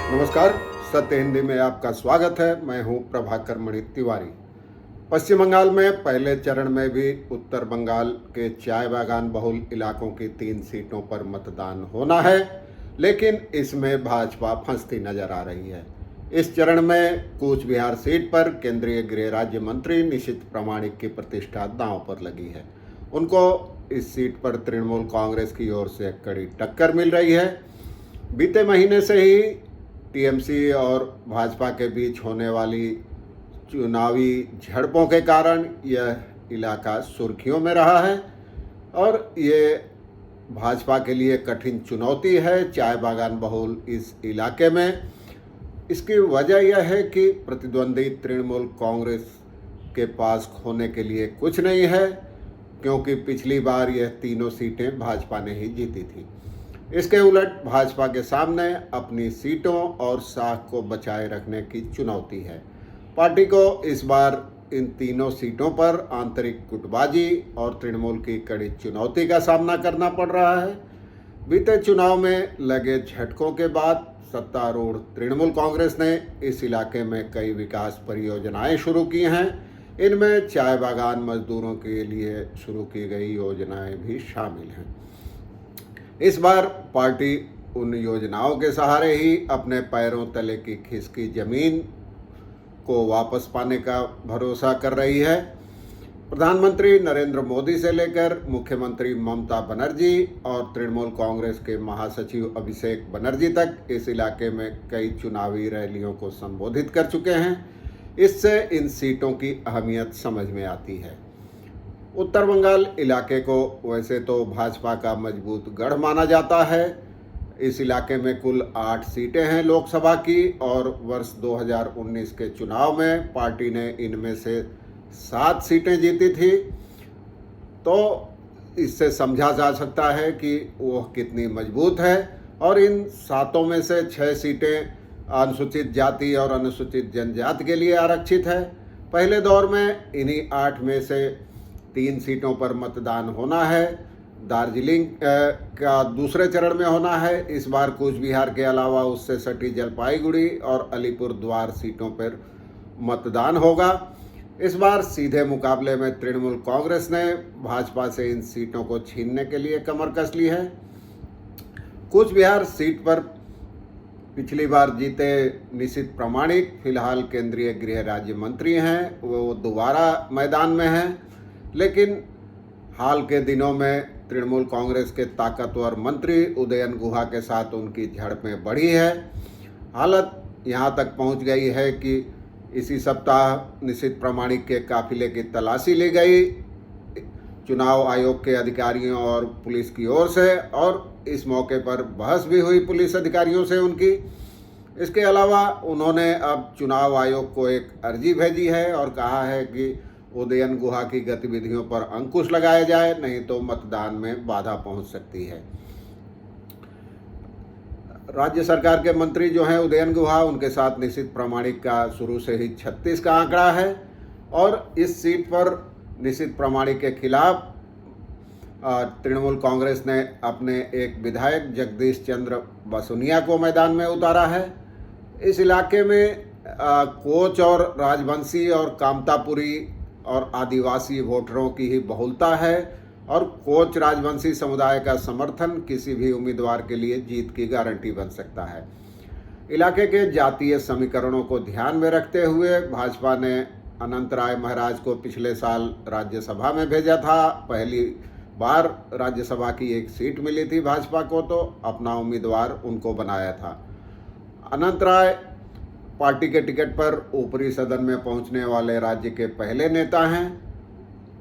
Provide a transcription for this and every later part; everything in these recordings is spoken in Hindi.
नमस्कार। सत्य हिंदी में आपका स्वागत है। मैं हूं प्रभाकर मणि तिवारी। पश्चिम बंगाल में पहले चरण में भी उत्तर बंगाल के चाय बागान बहुल इलाकों की 3 सीटों पर मतदान होना है, लेकिन इसमें भाजपा फंसती नजर आ रही है। इस चरण में कूच बिहार सीट पर केंद्रीय गृह राज्य मंत्री निशित प्रामाणिक की प्रतिष्ठा दांव पर लगी है। उनको इस सीट पर तृणमूल कांग्रेस की ओर से कड़ी टक्कर मिल रही है। बीते महीने से ही टीएमसी और भाजपा के बीच होने वाली चुनावी झड़पों के कारण यह इलाका सुर्खियों में रहा है और ये भाजपा के लिए कठिन चुनौती है चाय बागान बहुल इस इलाके में। इसकी वजह यह है कि प्रतिद्वंदी तृणमूल कांग्रेस के पास खोने के लिए कुछ नहीं है, क्योंकि पिछली बार यह तीनों सीटें भाजपा ने ही जीती थी। इसके उलट भाजपा के सामने अपनी सीटों और साख को बचाए रखने की चुनौती है। पार्टी को इस बार इन तीनों सीटों पर आंतरिक गुटबाजी और तृणमूल की कड़ी चुनौती का सामना करना पड़ रहा है। बीते चुनाव में लगे झटकों के बाद सत्तारूढ़ तृणमूल कांग्रेस ने इस इलाके में कई विकास परियोजनाएं शुरू की हैं। इनमें चाय बागान मजदूरों के लिए शुरू की गई योजनाएं भी शामिल हैं। इस बार पार्टी उन योजनाओं के सहारे ही अपने पैरों तले की खिसकी जमीन को वापस पाने का भरोसा कर रही है। प्रधानमंत्री नरेंद्र मोदी से लेकर मुख्यमंत्री ममता बनर्जी और तृणमूल कांग्रेस के महासचिव अभिषेक बनर्जी तक इस इलाके में कई चुनावी रैलियों को संबोधित कर चुके हैं। इससे इन सीटों की अहमियत समझ में आती है। उत्तर बंगाल इलाके को वैसे तो भाजपा का मजबूत गढ़ माना जाता है। इस इलाके में कुल 8 सीटें हैं लोकसभा की और वर्ष 2019 के चुनाव में पार्टी ने इनमें से 7 सीटें जीती थी। तो इससे समझा जा सकता है कि वह कितनी मजबूत है। और इन 7 में से 6 सीटें अनुसूचित जाति और अनुसूचित जनजाति के लिए आरक्षित है। पहले दौर में इन्हीं 8 में से 3 सीटों पर मतदान होना है। दार्जिलिंग का दूसरे चरण में होना है। इस बार कूच बिहार के अलावा उससे सटी जलपाईगुड़ी और अलीपुरद्वार सीटों पर मतदान होगा। इस बार सीधे मुकाबले में तृणमूल कांग्रेस ने भाजपा से इन सीटों को छीनने के लिए कमर कस ली है। कूच बिहार सीट पर पिछली बार जीते निशित प्रामाणिक फिलहाल केंद्रीय गृह राज्य मंत्री हैं, वो दोबारा मैदान में हैं। लेकिन हाल के दिनों में तृणमूल कांग्रेस के ताकतवर मंत्री उदयन गुहा के साथ उनकी झड़पें बढ़ी है। हालत यहां तक पहुंच गई है कि इसी सप्ताह निशित प्रामाणिक के काफिले की तलाशी ली गई चुनाव आयोग के अधिकारियों और पुलिस की ओर से, और इस मौके पर बहस भी हुई पुलिस अधिकारियों से उनकी। इसके अलावा उन्होंने अब चुनाव आयोग को एक अर्जी भेजी है और कहा है कि उदयन गुहा की गतिविधियों पर अंकुश लगाया जाए, नहीं तो मतदान में बाधा पहुंच सकती है। राज्य सरकार के मंत्री जो हैं उदयन गुहा, उनके साथ निशित प्रामाणिक का शुरू से ही 36 का आंकड़ा है और इस सीट पर निशित प्रामाणिक के खिलाफ तृणमूल कांग्रेस ने अपने एक विधायक जगदीश चंद्र बसुनिया को मैदान में उतारा है। इस इलाके में कोच और राजवंशी और कामतापुरी और आदिवासी वोटरों की ही बहुलता है और कोच राजवंशी समुदाय का समर्थन किसी भी उम्मीदवार के लिए जीत की गारंटी बन सकता है। इलाके के जातीय समीकरणों को ध्यान में रखते हुए भाजपा ने अनंत राय महाराज को पिछले साल राज्यसभा में भेजा था। पहली बार राज्यसभा की एक सीट मिली थी भाजपा को, तो अपना उम्मीदवार उनको बनाया था। अनंत राय पार्टी के टिकट पर ऊपरी सदन में पहुंचने वाले राज्य के पहले नेता हैं।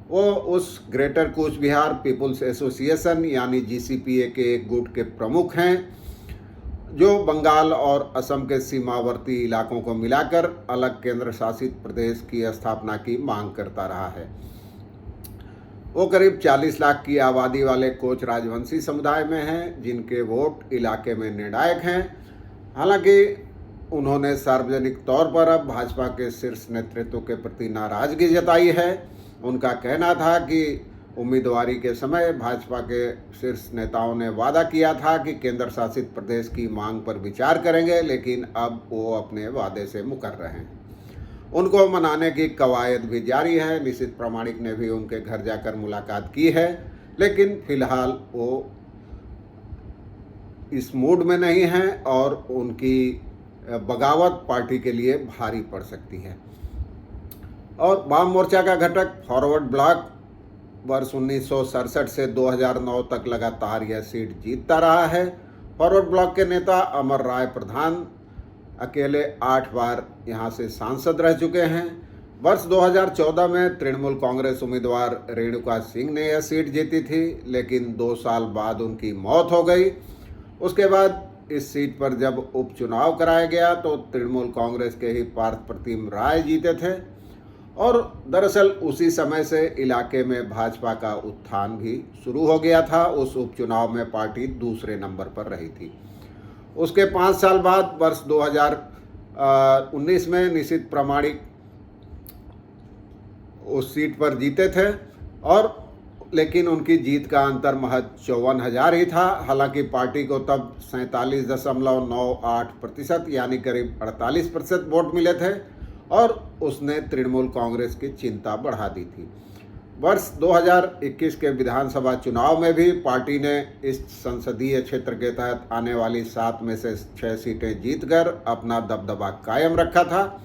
वो उस greater Cooch Behar people's association यानी जीसीपीए के एक गुट के प्रमुख हैं जो बंगाल और असम के सीमावर्ती इलाकों को मिलाकर अलग केंद्र शासित प्रदेश की स्थापना की मांग करता रहा है। वो करीब 40 लाख की आबादी वाले कोच राजवंशी समुदाय में हैं, जिनके वोट इलाके में निर्णायक हैं। हालांकि उन्होंने सार्वजनिक तौर पर अब भाजपा के शीर्ष नेतृत्व के प्रति नाराजगी जताई है। उनका कहना था कि उम्मीदवारी के समय भाजपा के शीर्ष नेताओं ने वादा किया था कि केंद्र शासित प्रदेश की मांग पर विचार करेंगे, लेकिन अब वो अपने वादे से मुकर रहे हैं। उनको मनाने की कवायद भी जारी है। निशित प्रामाणिक ने भी उनके घर जाकर मुलाकात की है, लेकिन फिलहाल वो इस मूड में नहीं हैं और उनकी बगावत पार्टी के लिए भारी पड़ सकती है। और वाम मोर्चा का घटक फॉरवर्ड ब्लॉक वर्ष 1967 से 2009 तक लगातार यह सीट जीतता रहा है। फॉरवर्ड ब्लॉक के नेता अमर राय प्रधान अकेले 8 बार यहां से सांसद रह चुके हैं। वर्ष 2014 में तृणमूल कांग्रेस उम्मीदवार रेणुका सिंह ने यह सीट जीती थी, लेकिन 2 साल बाद उनकी मौत हो गई। उसके बाद इस सीट पर जब उपचुनाव कराया गया तो तृणमूल कांग्रेस के ही पार्थ प्रतिम राय जीते थे और दरअसल उसी समय से इलाके में भाजपा का उत्थान भी शुरू हो गया था। उस उपचुनाव में पार्टी दूसरे नंबर पर रही थी। उसके 5 साल बाद वर्ष 2019 में निशित प्रामाणिक उस सीट पर जीते थे और लेकिन उनकी जीत का अंतर महज 54,000 ही था। हालांकि पार्टी को तब 47.98% यानी करीब 48% वोट मिले थे और उसने तृणमूल कांग्रेस की चिंता बढ़ा दी थी। वर्ष 2021 के विधानसभा चुनाव में भी पार्टी ने इस संसदीय क्षेत्र के तहत आने वाली 7 में से 6 सीटें जीतकर अपना दबदबा कायम रखा था।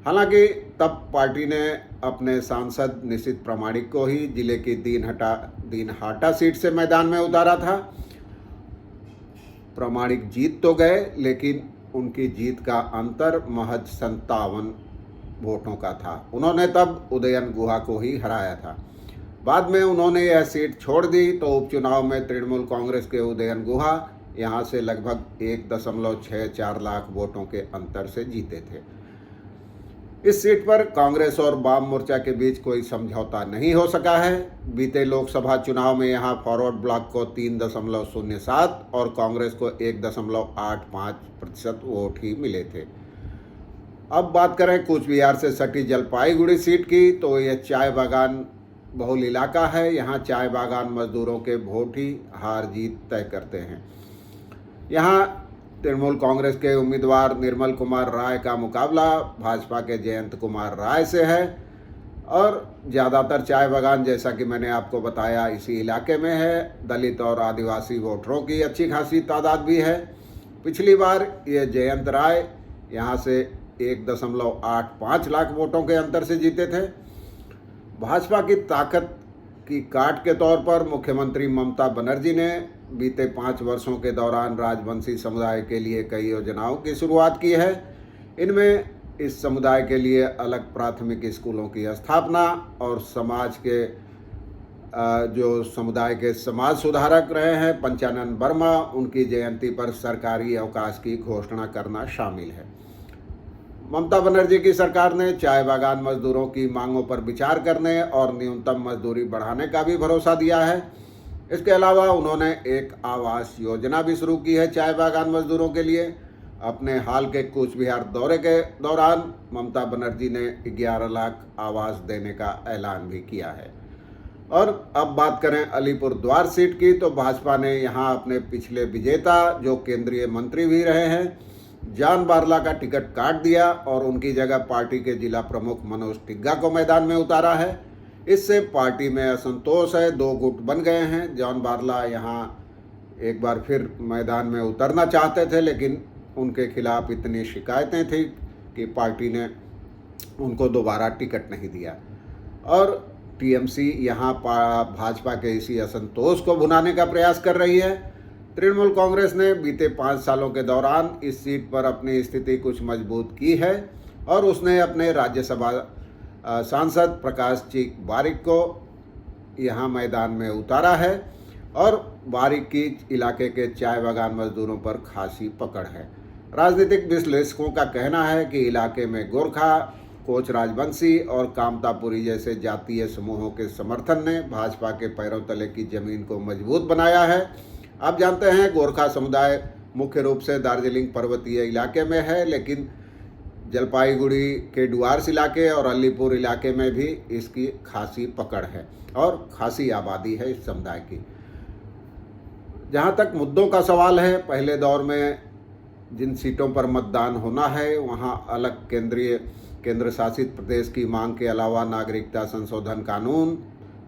हालांकि तब पार्टी ने अपने सांसद निशित प्रामाणिक को ही जिले की दीनहाटा सीट से मैदान में उतारा था। प्रामाणिक जीत तो गए, लेकिन उनकी जीत का अंतर महज 57 वोटों का था। उन्होंने तब उदयन गुहा को ही हराया था। बाद में उन्होंने यह सीट छोड़ दी तो उपचुनाव में तृणमूल कांग्रेस के उदयन गुहा यहां से लगभग 1.64 लाख वोटों के अंतर से जीते थे। इस सीट पर कांग्रेस और वाम मोर्चा के बीच कोई समझौता नहीं हो सका है। बीते लोकसभा चुनाव में यहां फॉरवर्ड ब्लॉक को 3.07 और कांग्रेस को 1.85% वोट ही मिले थे। अब बात करें कूच बिहार से सटी जलपाईगुड़ी सीट की, तो यह चाय बागान बहुल इलाका है। यहाँ चाय बागान मजदूरों के वोट ही हार जीत तय करते हैं। यहाँ तृणमूल कांग्रेस के उम्मीदवार निर्मल कुमार राय का मुकाबला भाजपा के जयंत कुमार राय से है और ज़्यादातर चाय बागान, जैसा कि मैंने आपको बताया, इसी इलाके में है। दलित और आदिवासी वोटरों की अच्छी खासी तादाद भी है। पिछली बार ये जयंत राय यहाँ से 1.85 लाख वोटों के अंतर से जीते थे। भाजपा की ताकत की काट के तौर पर मुख्यमंत्री ममता बनर्जी ने बीते 5 वर्षों के दौरान राजवंशी समुदाय के लिए कई योजनाओं की शुरुआत की है। इनमें इस समुदाय के लिए अलग प्राथमिक स्कूलों की स्थापना और समाज के जो समुदाय के समाज सुधारक रहे हैं पंचानन वर्मा, उनकी जयंती पर सरकारी अवकाश की घोषणा करना शामिल है। ममता बनर्जी की सरकार ने चाय बागान मजदूरों की मांगों पर विचार करने और न्यूनतम मजदूरी बढ़ाने का भी भरोसा दिया है। इसके अलावा उन्होंने एक आवास योजना भी शुरू की है चाय बागान मजदूरों के लिए। अपने हाल के कूच बिहार दौरे के दौरान ममता बनर्जी ने 11 लाख आवास देने का ऐलान भी किया है। और अब बात करें अलीपुर द्वार सीट की, तो भाजपा ने यहाँ अपने पिछले विजेता जो केंद्रीय मंत्री भी रहे हैं जॉन बारला का टिकट काट दिया और उनकी जगह पार्टी के जिला प्रमुख मनोज टिग्गा को मैदान में उतारा है। इससे पार्टी में असंतोष है, 2 गुट बन गए हैं। जॉन बारला यहाँ एक बार फिर मैदान में उतरना चाहते थे, लेकिन उनके खिलाफ इतनी शिकायतें थी कि पार्टी ने उनको दोबारा टिकट नहीं दिया। और टीएमसी यहाँ भाजपा के इसी असंतोष को भुनाने का प्रयास कर रही है। तृणमूल कांग्रेस ने बीते 5 सालों के दौरान इस सीट पर अपनी स्थिति कुछ मजबूत की है और उसने अपने राज्यसभा सांसद प्रकाश चीक बारिक को यहाँ मैदान में उतारा है और बारिक की इलाके के चाय बागान मजदूरों पर खासी पकड़ है। राजनीतिक विश्लेषकों का कहना है कि इलाके में गोरखा, कोच राजवंशी और कामतापुरी जैसे जातीय समूहों के समर्थन ने भाजपा के पैरों तले की जमीन को मजबूत बनाया है। आप जानते हैं गोरखा समुदाय मुख्य रूप से दार्जिलिंग पर्वतीय इलाके में है, लेकिन जलपाईगुड़ी के डुआर्स इलाके और अलीपुर इलाके में भी इसकी खासी पकड़ है और खासी आबादी है इस समुदाय की। जहाँ तक मुद्दों का सवाल है, पहले दौर में जिन सीटों पर मतदान होना है वहाँ अलग केंद्र शासित प्रदेश की मांग के अलावा नागरिकता संशोधन कानून,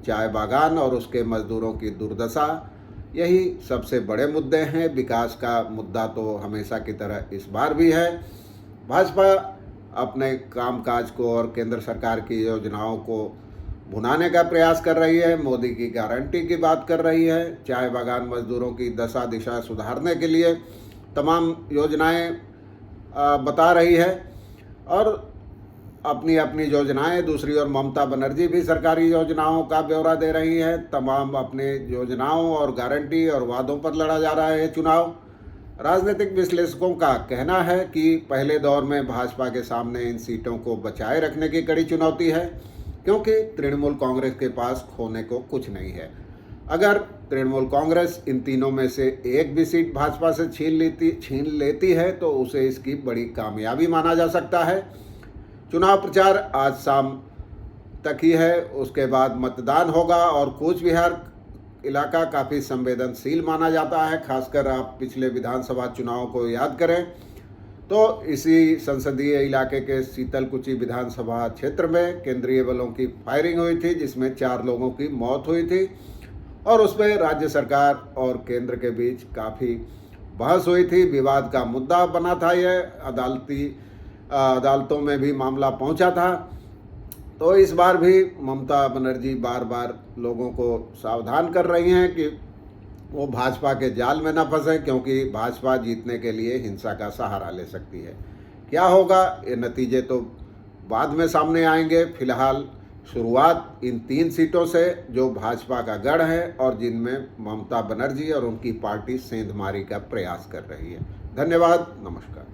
चाय बागान और उसके मजदूरों की दुर्दशा, यही सबसे बड़े मुद्दे हैं। विकास का मुद्दा तो हमेशा की तरह इस बार भी है। भाजपा अपने कामकाज को और केंद्र सरकार की योजनाओं को भुनाने का प्रयास कर रही है। मोदी की गारंटी की बात कर रही है। चाय बागान मजदूरों की दशा दिशा सुधारने के लिए तमाम योजनाएं बता रही है और अपनी अपनी योजनाएं। दूसरी ओर ममता बनर्जी भी सरकारी योजनाओं का ब्यौरा दे रही है। तमाम अपने योजनाओं और गारंटी और वादों पर लड़ा जा रहा है चुनाव। राजनीतिक विश्लेषकों का कहना है कि पहले दौर में भाजपा के सामने इन सीटों को बचाए रखने की कड़ी चुनौती है, क्योंकि तृणमूल कांग्रेस के पास खोने को कुछ नहीं है। अगर तृणमूल कांग्रेस इन तीनों में से एक भी सीट भाजपा से छीन लेती है तो उसे इसकी बड़ी कामयाबी माना जा सकता है। चुनाव प्रचार आज शाम तक ही है, उसके बाद मतदान होगा और कूच बिहार इलाका काफ़ी संवेदनशील माना जाता है। खासकर आप पिछले विधानसभा चुनाव को याद करें तो इसी संसदीय इलाके के शीतलकुची विधानसभा क्षेत्र में केंद्रीय बलों की फायरिंग हुई थी, जिसमें 4 लोगों की मौत हुई थी और उसमें राज्य सरकार और केंद्र के बीच काफ़ी बहस हुई थी। विवाद का मुद्दा बना था। यह अदालतों में भी मामला पहुंचा था। तो इस बार भी ममता बनर्जी बार बार लोगों को सावधान कर रही हैं कि वो भाजपा के जाल में न फंसे, क्योंकि भाजपा जीतने के लिए हिंसा का सहारा ले सकती है। क्या होगा, ये नतीजे तो बाद में सामने आएंगे। फिलहाल शुरुआत इन 3 सीटों से जो भाजपा का गढ़ है और जिनमें ममता बनर्जी और उनकी पार्टी सेंधमारी का प्रयास कर रही है। धन्यवाद, नमस्कार।